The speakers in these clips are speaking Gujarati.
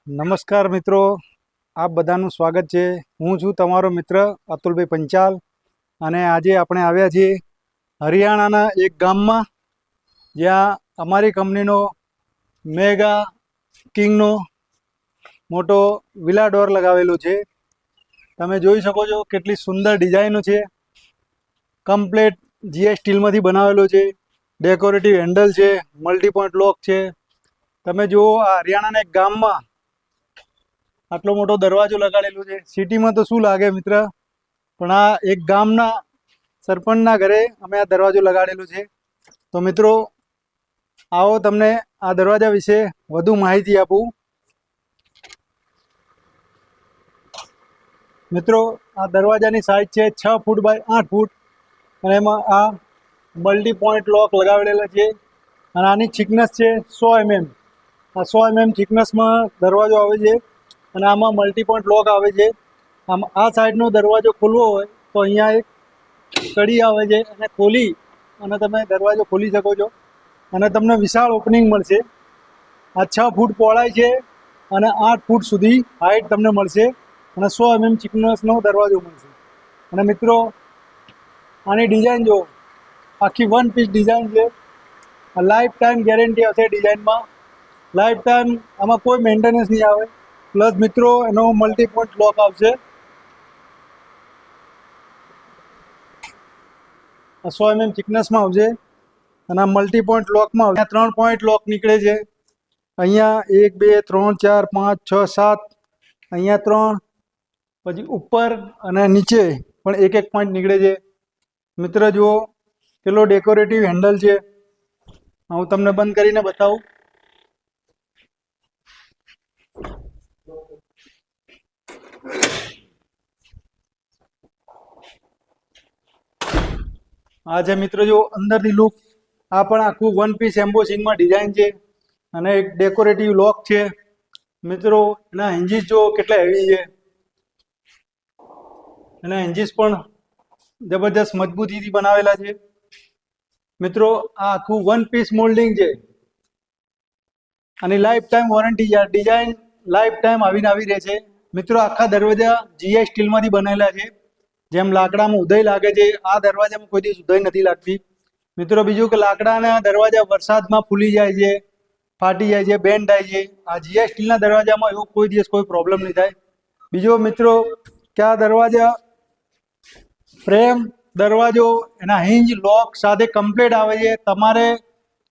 નમસ્કાર મિત્રો, આપ બધાનું સ્વાગત છે। હું છું તમારો મિત્ર અતુલભાઈ પંચાલ અને આજે આપણે આવ્યા છીએ હરિયાણાના એક ગામમાં, જ્યાં અમારી કંપનીનો મેગા કિંગનો મોટો વિલા ડોર લગાવેલો છે। તમે જોઈ શકો છો કેટલી સુંદર ડિઝાઇનો છે। કમ્પ્લેટ જીઆઈ સ્ટીલમાંથી બનાવેલો છે। ડેકોરેટિવ હેન્ડલ છે, મલ્ટી પોઈન્ટ લોક છે। તમે જુઓ, આ હરિયાણાના એક ગામમાં આટલો મોટો દરવાજો લગાડેલો છે। સિટીમાં તો શું લાગે મિત્ર, પણ આ એક ગામના સરપંચના ઘરે અમે આ દરવાજો લગાડેલો છે। તો મિત્રો, આવો તમને આ દરવાજા વિશે વધુ માહિતી આપું। મિત્રો, આ દરવાજાની સાઇઝ છે 6 ફૂટ બાય 8 ફૂટ અને એમાં આ મલ્ટી પોઈન્ટ લોક લગાવેલા છે અને આની થિકનેસ છે 100 mm। આ 100 mm થિકનેસમાં દરવાજો આવે છે અને આમાં મલ્ટી પોઈન્ટ લોક આવે છે। આમ આ સાઈડનો દરવાજો ખોલવો હોય તો અહીંયા એક કડી આવે છે અને ખોલી અને તમે દરવાજો ખોલી શકો છો અને તમને વિશાળ ઓપનિંગ મળશે। આ 6 ફૂટ પહોળાઈ છે અને 8 ફૂટ સુધી હાઇટ તમને મળશે અને 100 mm થિકનેસનો દરવાજો મળશે। અને મિત્રો, આની ડિઝાઇન જો આખી વન પીસ ડિઝાઇન છે। લાઈફ ટાઈમ ગેરંટી હશે ડિઝાઇનમાં। લાઈફ ટાઈમ આમાં કોઈ મેન્ટેનન્સ નહીં આવે। પ્લસ મિત્રો, એનો મલ્ટી પોઈન્ટ લોક આવશે। આ 100 mm થિકનેસમાં આવશે અને આ મલ્ટી પોઈન્ટ લોકમાં આવશે। 3 પોઈન્ટ લોક નીકળે છે। અહીંયા 1 2 3 4 5 6 7, અહીંયા 3, પછી ઉપર અને નીચે પણ એક એક પોઈન્ટ નીકળે છે। મિત્ર જુઓ, પેલો ડેકોરેટિવ હેન્ડલ છે। હું તમને બંધ કરીને બતાવું। આ છે મિત્રો, જો અંદરથી લુક, આ પણ આખું વન પીસ એમ્બોસિંગમાં ડિઝાઇન છે અને એક ડેકોરેટિવ લોક છે। મિત્રો, એના હિન્જીસ જો કેટલા હેવી છે। એના હિન્જીસ પણ જબરજસ્ત મજબૂતીથી બનાવેલા છે। મિત્રો, આ આખું વન પીસ મોલ્ડિંગ છે અને લાઈફ ટાઈમ વોરંટી છે। ડિઝાઇન લાઈફ ટાઈમ આવીને આવી રહે છે। મિત્રો, આખા દરવાજા જીઆઈ સ્ટીલમાંથી બનેલા છે। જેમ લાકડામાં ઉધઈ લાગે છે, આ દરવાજામાં કોઈ દિવસ ઉધઈ નથી લાગતી। મિત્રો, બીજું કે લાકડાના દરવાજા વરસાદમાં ફૂલી જાય છે, ફાટી જાય છે, બેન્ડ થાય છે। આ જીઆઈ સ્ટીલના દરવાજામાં એવો કોઈ દિવસ કોઈ પ્રોબ્લેમ નહીં થાય। બીજો મિત્રો, કે આ દરવાજા ફ્રેમ, દરવાજો, એના હિંજ, લોક સાથે કમ્પ્લીટ આવે છે। તમારે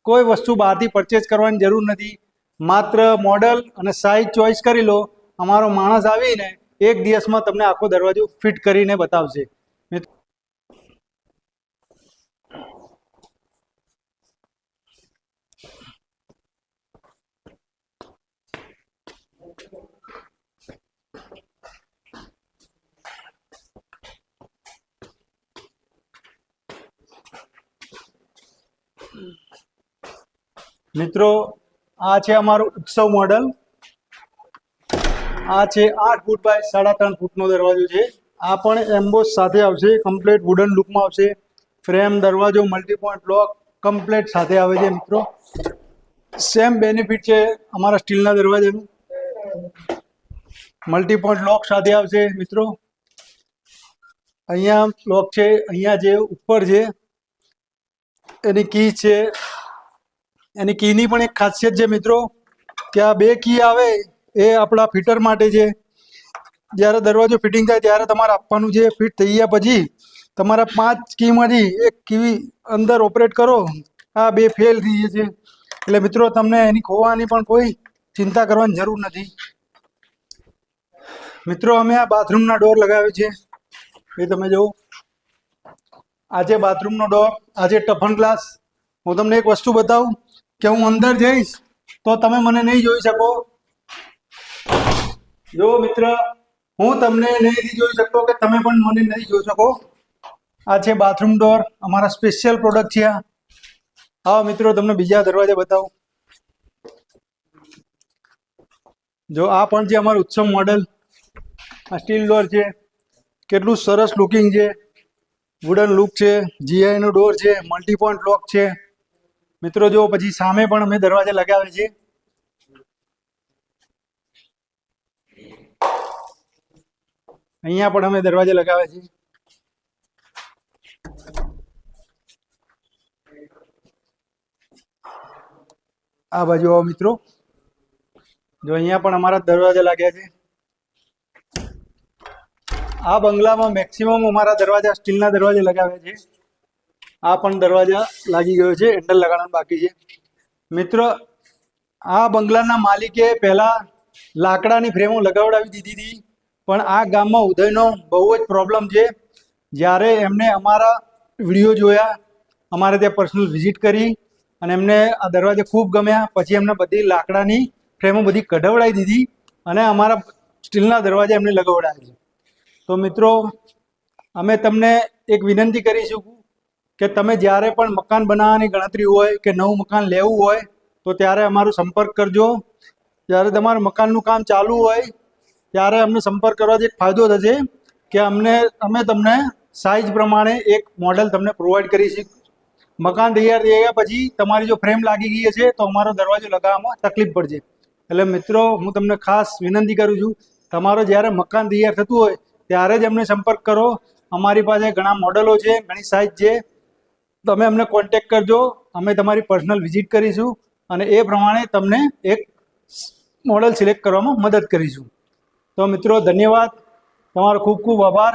કોઈ વસ્તુ બહારથી પરચેસ કરવાની જરૂર નથી। માત્ર મોડલ અને સાઇઝ ચોઈસ કરી લો, અમારો માણસ આવીને એક દિવસમાં તમને આખો દરવાજો ફિટ કરીને બતાવશે। મિત્રો, આ છે અમારું ઉત્સવ મોડલ। આ છે 8 ફૂટ બાય 3.5 ફૂટનો દરવાજો છે। આ પણ એમ્બોસ સાથે આવશે, કમ્પ્લીટ વુડન લુકમાં આવશે। ફ્રેમ, દરવાજો, મલ્ટી પોઈન્ટ લોક કમ્પ્લીટ સાથે આવે છે। મિત્રો, સેમ બેનિફિટ છે અમારા સ્ટીલના દરવાજાનું। મલ્ટી પોઈન્ટ લોક સાથે આવશે। મિત્રો, અહીંયા લોક છે, અહીંયા જે ઉપર છે એની કી છે। એની કીની પણ એક ખાસિયત છે મિત્રો, કે આ 2 કી આવે એ આપણા ફિટર માટે છે। જ્યારે દરવાજો ફિટિંગ થાય ત્યારે તમારે આપવાનું છે। ફિટ થઈ ગયા પછી તમારા 5 કીમાંથી એક કી અંદર ઓપરેટ કરો, આ 2 ફેલ થઈ જશે। એટલે મિત્રો, તમને એની ખોવાની પણ કોઈ ચિંતા કરવાની જરૂર નથી। મિત્રો, અમે આ બાથરૂમના ડોર લગાવ્યો છે, એ તમે જુઓ। આ છે બાથરૂમનો ડોર, આ છે ટફન ગ્લાસ। હું તમને એક વસ્તુ બતાવું કે હું અંદર જઈશ તો તમે મને નહીં જોઈ શકો। જો મિત્ર, હું તમને નહીં જોઈ શકતો કે તમે પણ મને નહીં જોઈ શકો। આ છે બાથરૂમ ડોર, અમારા સ્પેશિયલ પ્રોડક્ટ છે। આવો મિત્રો, તમને બીજા દરવાજા બતાવું। જો આ પણ છે અમારું ઉત્સવ મોડલ। આ સ્ટીલ ડોર છે, કેટલું સરસ લુકિંગ છે, વુડન લુક છે, જીઆઈ નો ડોર છે, મલ્ટી પોઈન્ટ લોક છે। મિત્રો જો, પછી સામે પણ અમે દરવાજા લગાવે છે। અહીંયા પણ અમે દરવાજા લગાવ્યા છે. આ બાજુ આવો મિત્રો, જો અહીંયા પણ અમારા દરવાજા લાગ્યા છે. આ બંગલામાં મેક્સિમમ અમારા દરવાજા સ્ટીલના દરવાજા લગાવ્યા છે. આ પણ દરવાજા લાગી ગયો છે, હેન્ડલ લગાડવાનું બાકી છે. મિત્રો આ બંગલાના માલિકે પહેલા લાકડાની ફ્રેમો લગાવડાવી દીધી હતી, પણ આ ગામમાં ઉદયનો બહુ જ પ્રોબ્લેમ છે. જ્યારે એમને અમારા વિડીયો જોયા, અમારે ત્યાં પર્સનલ વિઝિટ કરી અને એમને આ દરવાજા ખૂબ ગમ્યા, પછી એમને બધી લાકડાની ફ્રેમો બધી કઢાવડાવી દીધી અને અમારા સ્ટીલના દરવાજા એમને લગાવડાવ્યા છે. તો મિત્રો અમે તમને એક વિનંતી કરીશું કે તમે જ્યારે પણ મકાન બનાવવાની ગણતરી હોય કે નવું મકાન લેવું હોય તો ત્યારે અમારો સંપર્ક કરજો. જ્યારે તમારું મકાનનું કામ ચાલુ હોય ત્યારે અમને સંપર્ક કરવાથી એક ફાયદો થશે કે અમે તમને સાઇઝ પ્રમાણે એક મોડેલ તમને પ્રોવાઈડ કરીશું. મકાન તૈયાર થઈ ગયા પછી તમારી જો ફ્રેમ લાગી ગઈ છે તો અમારો દરવાજો લગાવવામાં તકલીફ પડશે. એટલે મિત્રો હું તમને ખાસ વિનંતી કરું છું, તમારો જ્યારે મકાન તૈયાર થતું હોય ત્યારે જ અમને સંપર્ક કરો. અમારી પાસે ઘણા મોડલો છે, ઘણી સાઇઝ છે. તમે અમને કોન્ટેક કરજો, અમે તમારી પર્સનલ વિઝિટ કરીશું અને એ પ્રમાણે તમને એક મોડલ સિલેક્ટ કરવામાં મદદ કરીશું. તો મિત્રો ધન્યવાદ, તમારો ખૂબ ખૂબ આભાર.